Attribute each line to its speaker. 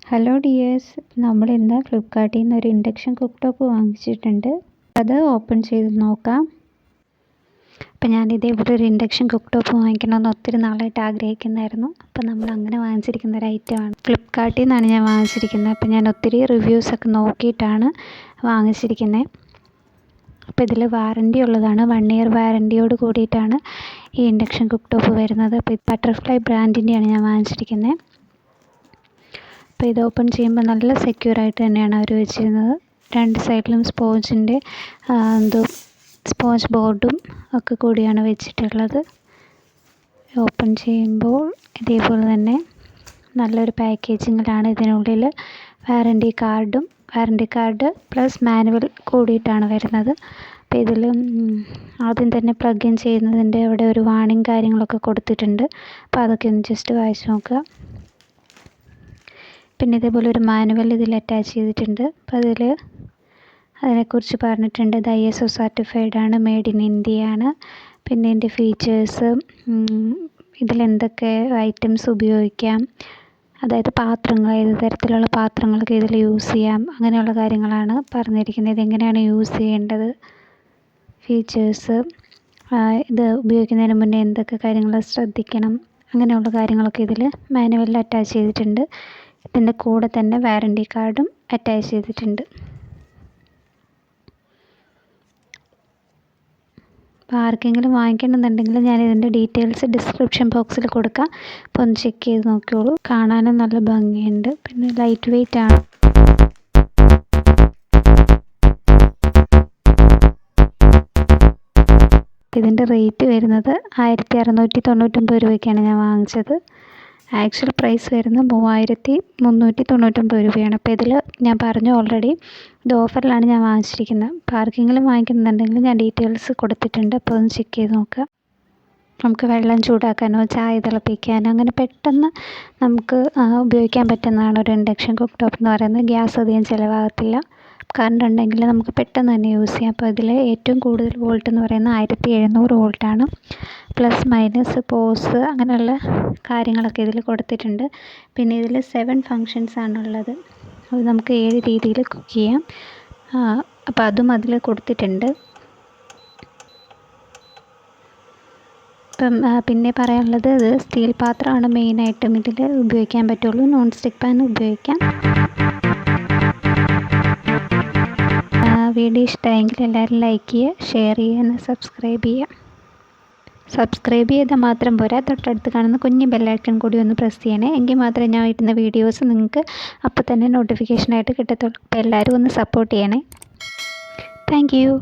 Speaker 1: Hello dears, നമ്മളിന്ന് ഫ്ലിപ്കാർട്ടിൽ നിന്ന് ഒരു ഇൻഡക്ഷൻ കുക്ക് ടോപ്പ് വാങ്ങിച്ചിട്ടുണ്ട്. അത് ഓപ്പൺ ചെയ്ത് നോക്കാം. അപ്പം ഞാനിതേപോലെ ഒരു ഇൻഡക്ഷൻ കുക്ക് ടോപ്പ് വാങ്ങിക്കണമെന്ന് ഒത്തിരി നാളായിട്ട് ആഗ്രഹിക്കുന്നതായിരുന്നു. അപ്പം നമ്മൾ അങ്ങനെ വാങ്ങിച്ചിരിക്കുന്ന ഒരു ഐറ്റമാണ്. ഫ്ലിപ്കാർട്ടിൽ നിന്നാണ് ഞാൻ വാങ്ങിച്ചിരിക്കുന്നത്. അപ്പം ഞാൻ ഒത്തിരി റിവ്യൂസൊക്കെ നോക്കിയിട്ടാണ് വാങ്ങിച്ചിരിക്കുന്നത്. അപ്പോൾ ഇതിൽ വാറൻറ്റി ഉള്ളതാണ്. 1 ഇയർ വാറൻറ്റിയോട് കൂടിയിട്ടാണ് ഈ ഇൻഡക്ഷൻ കുക്ക് ടോപ്പ് വരുന്നത്. അപ്പോൾ ബട്ടർഫ്ലൈ ബ്രാൻഡിൻ്റെയാണ് ഞാൻ വാങ്ങിച്ചിരിക്കുന്നത്. അപ്പോൾ ഇത് ഓപ്പൺ ചെയ്യുമ്പോൾ നല്ല സെക്യൂറായിട്ട് തന്നെയാണ് അവർ വെച്ചിരുന്നത്. 2 സൈഡിലും സ്പോഞ്ച് ബോർഡും ഒക്കെ കൂടിയാണ് വെച്ചിട്ടുള്ളത്. ഓപ്പൺ ചെയ്യുമ്പോൾ ഇതേപോലെ തന്നെ നല്ലൊരു പാക്കേജിങ്ങിലാണ്. ഇതിനുള്ളിൽ വാറൻറ്റി കാർഡ് പ്ലസ് മാനുവൽ കൂടിയിട്ടാണ് വരുന്നത്. അപ്പോൾ ഇതിൽ ആദ്യം തന്നെ പ്ലഗ് ഇൻ ചെയ്യുന്നതിൻ്റെ അവിടെ ഒരു വാർണിംഗ് കാര്യങ്ങളൊക്കെ കൊടുത്തിട്ടുണ്ട്. അപ്പോൾ അതൊക്കെ ഒന്ന് ജസ്റ്റ് വായിച്ച് നോക്കുക. പിന്നെ ഇതേപോലെ ഒരു മാനുവൽ ഇതിൽ അറ്റാച്ച് ചെയ്തിട്ടുണ്ട്. അപ്പോൾ അതിനെക്കുറിച്ച് പറഞ്ഞിട്ടുണ്ട്. ഇത് ISO സർട്ടിഫൈഡ് ആണ്, മെയ്ഡ് ഇൻ ഇന്ത്യ ആണ്. പിന്നെ ഇതിൻ്റെ ഫീച്ചേഴ്സ്, ഇതിലെന്തൊക്കെ ഐറ്റംസ് ഉപയോഗിക്കാം, അതായത് പാത്രങ്ങൾ, ഏത് തരത്തിലുള്ള പാത്രങ്ങളൊക്കെ ഇതിൽ യൂസ് ചെയ്യാം, അങ്ങനെയുള്ള കാര്യങ്ങളാണ് പറഞ്ഞിരിക്കുന്നത്. ഇതെങ്ങനെയാണ് യൂസ് ചെയ്യേണ്ടത്, ഫീച്ചേഴ്സ്, ഇത് ഉപയോഗിക്കുന്നതിന് മുന്നേ എന്തൊക്കെ കാര്യങ്ങൾ ശ്രദ്ധിക്കണം, അങ്ങനെയുള്ള കാര്യങ്ങളൊക്കെ ഇതിൽ മാനുവലിൽ അറ്റാച്ച് ചെയ്തിട്ടുണ്ട്. ഇതിൻ്റെ കൂടെ തന്നെ വാറൻറ്റി കാർഡും അറ്റാച്ച് ചെയ്തിട്ടുണ്ട്. അപ്പോൾ ആർക്കെങ്കിലും വാങ്ങിക്കണമെന്നുണ്ടെങ്കിൽ ഞാൻ ഇതിൻ്റെ ഡീറ്റെയിൽസ് ഡിസ്ക്രിപ്ഷൻ ബോക്സിൽ കൊടുക്കാം. അപ്പോൾ ഒന്ന് ചെക്ക് ചെയ്ത് നോക്കിയോളൂ. കാണാനും നല്ല ഭംഗിയുണ്ട്. പിന്നെ ലൈറ്റ് വെയ്റ്റ് ആണ്. ഇതിൻ്റെ റേറ്റ് വരുന്നത് 1699 രൂപയ്ക്കാണ് ഞാൻ വാങ്ങിച്ചത്. ആക്ച്വൽ പ്രൈസ് വരുന്നത് 3399 രൂപയാണ്. അപ്പോൾ ഇതിൽ ഞാൻ പറഞ്ഞു ഓൾറെഡി, ഇത് ഓഫറിലാണ് ഞാൻ വാങ്ങിച്ചിരിക്കുന്നത്. അപ്പോൾ ആർക്കെങ്കിലും വാങ്ങിക്കുന്നുണ്ടെങ്കിൽ ഞാൻ ഡീറ്റെയിൽസ് കൊടുത്തിട്ടുണ്ട്. അപ്പോൾ ഒന്ന് ചെക്ക് ചെയ്ത് നോക്കുക. നമുക്ക് വെള്ളം ചൂടാക്കാനോ ചായ തിളപ്പിക്കാനോ അങ്ങനെ പെട്ടെന്ന് നമുക്ക് ഉപയോഗിക്കാൻ പറ്റുന്നതാണ് ഒരു ഇൻഡക്ഷൻ കുക്ക് ടോപ്പ് എന്ന് പറയുന്നത്. ഗ്യാസ് അധികം ചിലവാകത്തില്ല. കറണ്ട് ഉണ്ടെങ്കിൽ നമുക്ക് പെട്ടെന്ന് തന്നെ യൂസ് ചെയ്യാം. അപ്പോൾ ഇതിൽ ഏറ്റവും കൂടുതൽ വോൾട്ട് എന്ന് പറയുന്നത് 1700 വോൾട്ടാണ്. പ്ലസ് മൈനസ് പോസ് അങ്ങനെയുള്ള കാര്യങ്ങളൊക്കെ ഇതിൽ കൊടുത്തിട്ടുണ്ട്. പിന്നെ ഇതിൽ 7 ഫങ്ഷൻസ് ആണുള്ളത്. അത് നമുക്ക് 7 രീതിയിൽ കുക്ക് ചെയ്യാം. അപ്പോൾ അതും അതിൽ കൊടുത്തിട്ടുണ്ട്. ഇപ്പം പിന്നെ പറയാനുള്ളത്, ഇത് സ്റ്റീൽ പാത്രമാണ് മെയിനായിട്ടും ഇതിൽ ഉപയോഗിക്കാൻ പറ്റുള്ളൂ. നോൺ സ്റ്റിക്ക് പാൻ ഉപയോഗിക്കാം. വീഡിയോ ഇഷ്ടമായെങ്കിൽ എല്ലാവരും ലൈക്ക് ചെയ്യുക, ഷെയർ ചെയ്യുക, സബ്സ്ക്രൈബ് ചെയ്യുക. സബ്സ്ക്രൈബ് ചെയ്താൽ മാത്രം പോരാ, തൊട്ടടുത്ത് കാണുന്ന കുഞ്ഞ് ബെല്ലൈക്കൺ കൂടി ഒന്ന് പ്രസ് ചെയ്യണേ. എങ്കിൽ മാത്രമേ ഞാൻ ഇടുന്ന വീഡിയോസ് നിങ്ങൾക്ക് അപ്പോൾ തന്നെ നോട്ടിഫിക്കേഷനായിട്ട് കിട്ടത്തുള്ളൂ. അപ്പോൾ എല്ലാവരും ഒന്ന് സപ്പോർട്ട് ചെയ്യണേ. Thank you.